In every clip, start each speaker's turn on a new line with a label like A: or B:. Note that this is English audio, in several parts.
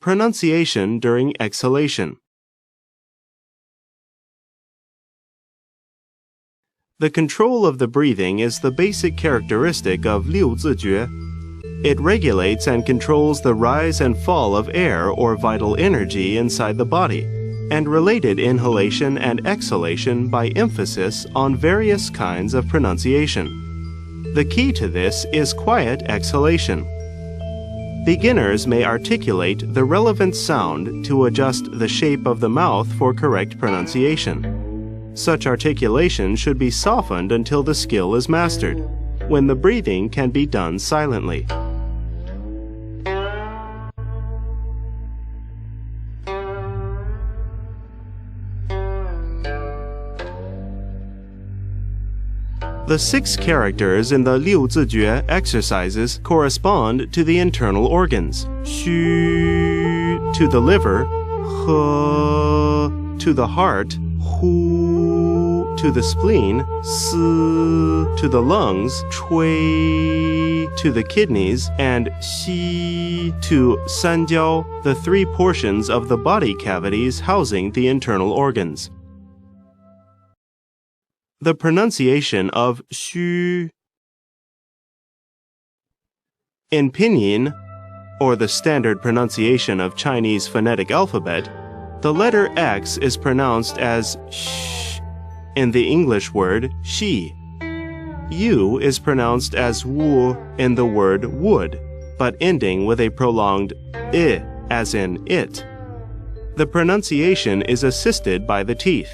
A: Pronunciation during exhalation. The control of the breathing is the basic characteristic of Liu Zi Jue. It regulates and controls the rise and fall of air or vital energy inside the body, and related inhalation and exhalation by emphasis on various kinds of pronunciation. The key to this is quiet exhalation. Beginners may articulate the relevant sound to adjust the shape of the mouth for correct pronunciation. Such articulation should be softened until the skill is mastered, when the breathing can be done silently. The 6 characters in the Liu Zi Jue exercises correspond to the internal organs. Xu to the liver, he to the heart, hu to the spleen, si to the lungs, chui to the kidneys, and xi to sanjiao, the 3 portions of the body cavities housing the internal organs. The pronunciation of xu. In pinyin, or the standard pronunciation of Chinese phonetic alphabet, the letter X is pronounced as sh in the English word she. U is pronounced as wu in the word wood, but ending with a prolonged I, as in it. The pronunciation is assisted by the teeth.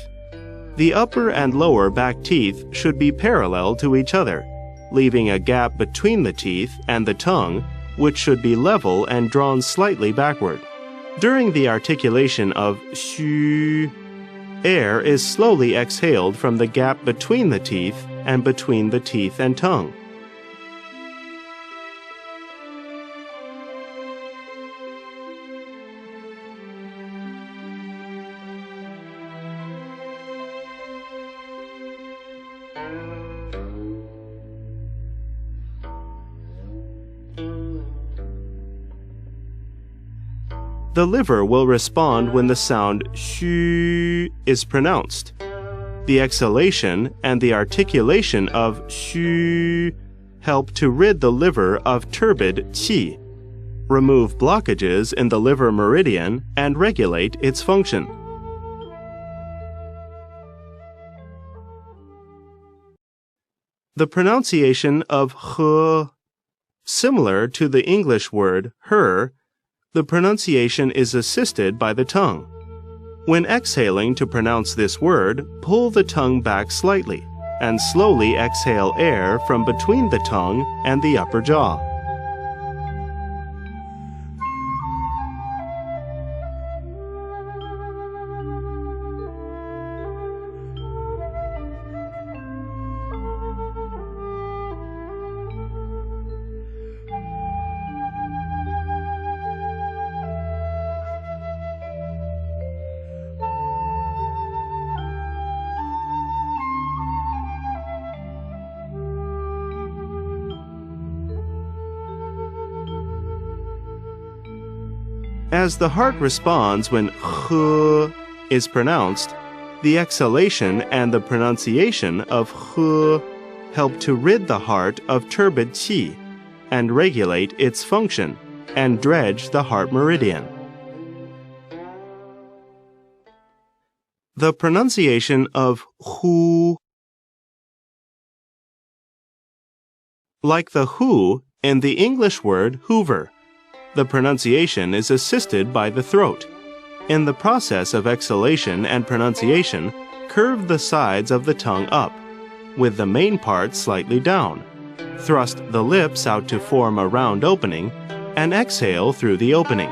A: The upper and lower back teeth should be parallel to each other, leaving a gap between the teeth and the tongue, which should be level and drawn slightly backward. During the articulation of xu, air is slowly exhaled from the gap between the teeth and between the teeth and tongue. The liver will respond when the sound xu is pronounced. The exhalation and the articulation of xu help to rid the liver of turbid qi, remove blockages in the liver meridian, and regulate its function. The pronunciation of he. Similar to the English word her, the pronunciation is assisted by the tongue. When exhaling to pronounce this word, pull the tongue back slightly and slowly exhale air from between the tongue and the upper jaw. As the heart responds when he is pronounced, the exhalation and the pronunciation of he help to rid the heart of turbid qi and regulate its function and dredge the heart meridian. The pronunciation of hu. Like the who in the English word hoover, the pronunciation is assisted by the throat. In the process of exhalation and pronunciation, curve the sides of the tongue up, with the main part slightly down. Thrust the lips out to form a round opening, and exhale through the opening.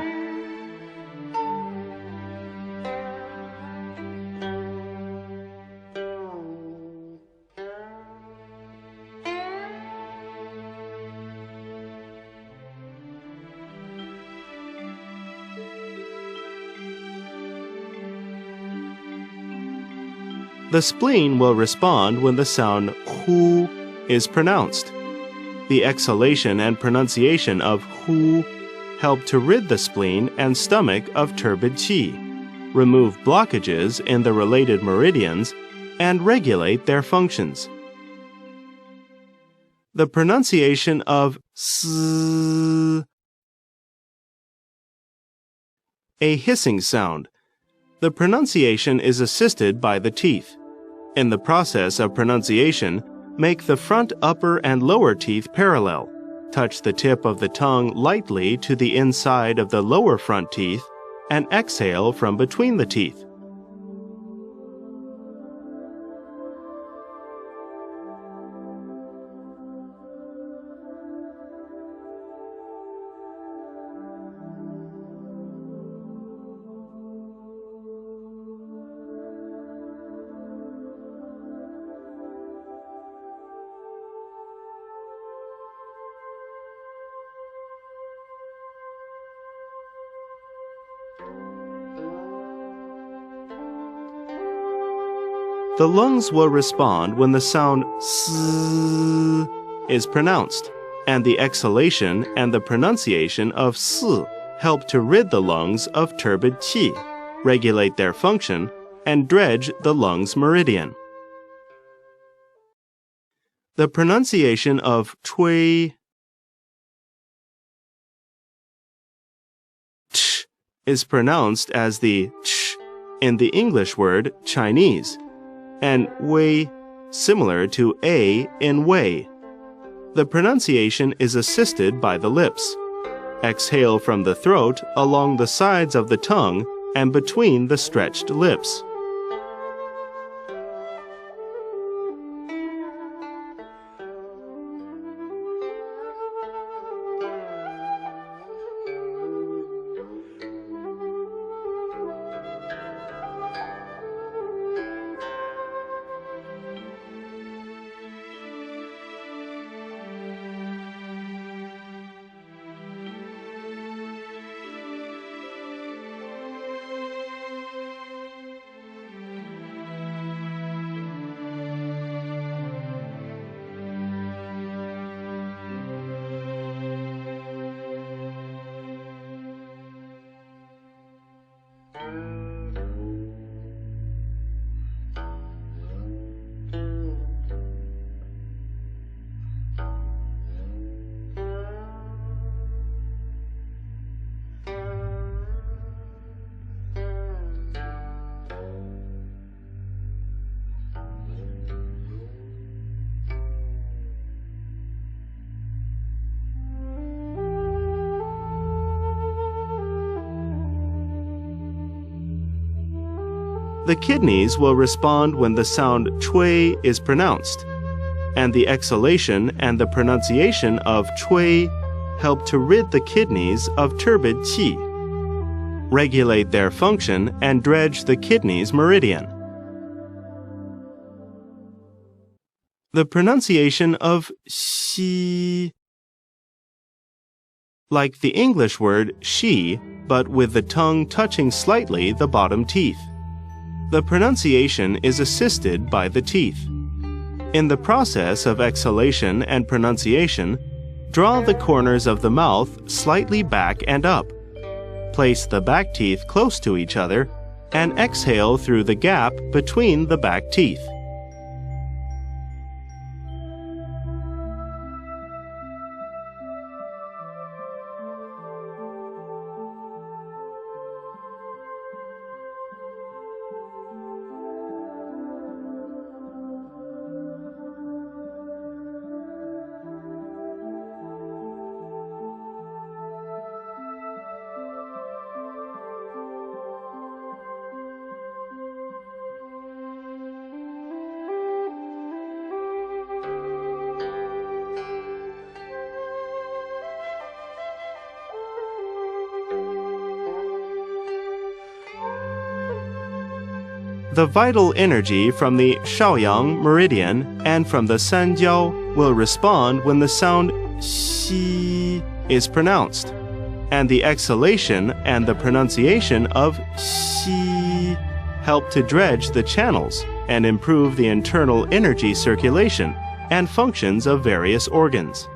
A: The spleen will respond when the sound hu is pronounced. The exhalation and pronunciation of hu help to rid the spleen and stomach of turbid qi, remove blockages in the related meridians, and regulate their functions. The pronunciation of s, a hissing sound. The pronunciation is assisted by the teeth. In the process of pronunciation, make the front upper and lower teeth parallel. Touch the tip of the tongue lightly to the inside of the lower front teeth and exhale from between the teeth. The lungs will respond when the sound s is pronounced, and the exhalation and the pronunciation of s help to rid the lungs of turbid qi, regulate their function, and dredge the lungs' meridian. The pronunciation of chui ch is pronounced as the ch in the English word Chinese, and wei similar to a in wei. The pronunciation is assisted by the lips. Exhale from the throat along the sides of the tongue and between the stretched lips. The kidneys will respond when the sound chui is pronounced, and the exhalation and the pronunciation of chui help to rid the kidneys of turbid qi, regulate their function, and dredge the kidneys' meridian. The pronunciation of xi, like the English word she, but with the tongue touching slightly the bottom teeth. The pronunciation is assisted by the teeth. In the process of exhalation and pronunciation, draw the corners of the mouth slightly back and up. Place the back teeth close to each other and exhale through the gap between the back teeth. The vital energy from the Shaoyang meridian and from the Sanjiao will respond when the sound xi is pronounced, and the exhalation and the pronunciation of xi help to dredge the channels and improve the internal energy circulation and functions of various organs.